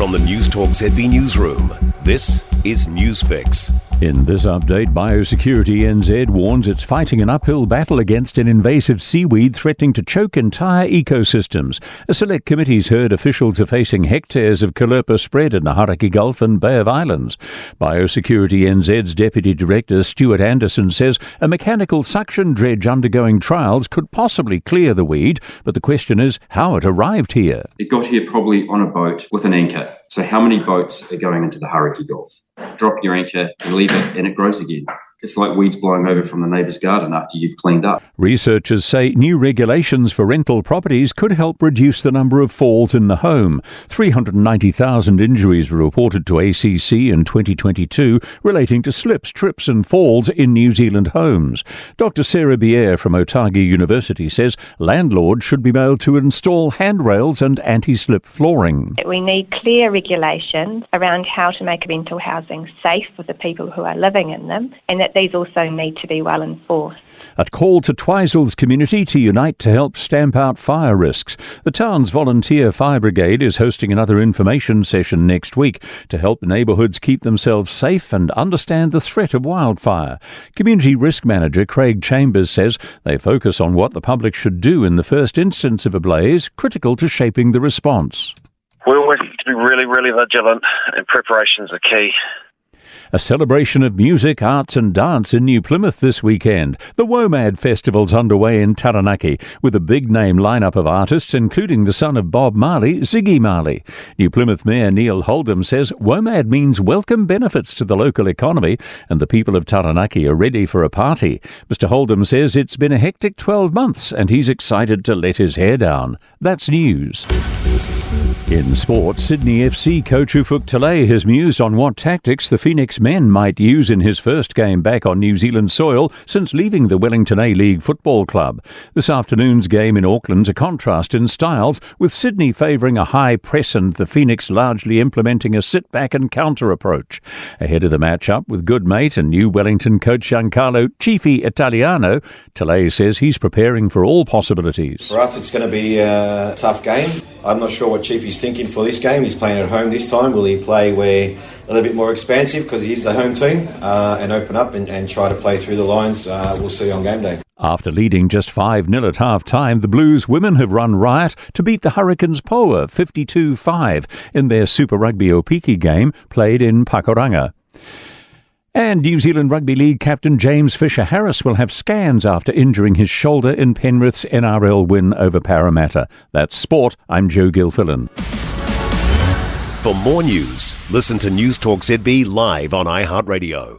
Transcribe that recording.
From the Newstalk ZB newsroom, this is Newsfix. In this update, Biosecurity NZ warns it's fighting an uphill battle against an invasive seaweed threatening to choke entire ecosystems. A select committee's heard officials are facing hectares of caulerpa spread in the Hauraki Gulf and Bay of Islands. Biosecurity NZ's Deputy Director Stuart Anderson says a mechanical suction dredge undergoing trials could possibly clear the weed, but the question is how it arrived here. It got here probably on a boat with an anchor. So how many boats are going into the Hauraki Gulf? Drop your anchor, you leave it, and it grows again. It's like weeds blowing over from the neighbour's garden after you've cleaned up. Researchers say new regulations for rental properties could help reduce the number of falls in the home. 390,000 injuries were reported to ACC in 2022 relating to slips, trips and falls in New Zealand homes. Dr. Sarah Bier from Otago University says landlords should be able to install handrails and anti-slip flooring. We need clear regulations around how to make rental housing safe for the people who are living in them, and that these also need to be well enforced. A call to Twisel's community to unite to help stamp out fire risks. The town's volunteer fire brigade is hosting another information session next week to help neighbourhoods keep themselves safe and understand the threat of wildfire. Community risk manager Craig Chambers says they focus on what the public should do in the first instance of a blaze, critical to shaping the response. We always have to be really, really vigilant, and preparations are key. A celebration of music, arts and dance in New Plymouth this weekend. The WOMAD Festival's underway in Taranaki with a big-name lineup of artists, including the son of Bob Marley, Ziggy Marley. New Plymouth Mayor Neil Holdham says WOMAD means welcome benefits to the local economy and the people of Taranaki are ready for a party. Mr Holdham says it's been a hectic 12 months and he's excited to let his hair down. That's news. In sport, Sydney FC coach Ufuk Talay has mused on what tactics the Phoenix men might use in his first game back on New Zealand soil since leaving the Wellington A-League Football Club. This afternoon's game in Auckland's a contrast in styles, with Sydney favouring a high press and the Phoenix largely implementing a sit-back and counter approach. Ahead of the match-up with good mate and new Wellington coach Giancarlo Cifi Italiano, Talay says he's preparing for all possibilities. For us, it's going to be a tough game. I'm not sure what Cifi's thinking for this game. He's playing at home this time. Will he play where a little bit more expansive because he is the home team and open up and try to play through the lines? We'll see on game day. After leading just 5-0 at half-time, the Blues women have run riot to beat the Hurricanes Poa 52-5 in their Super Rugby Opiki game played in Pakuranga. And New Zealand Rugby League captain James Fisher-Harris will have scans after injuring his shoulder in Penrith's NRL win over Parramatta. That's sport. I'm Joe Gilfillan. For more news, listen to Newstalk ZB live on iHeartRadio.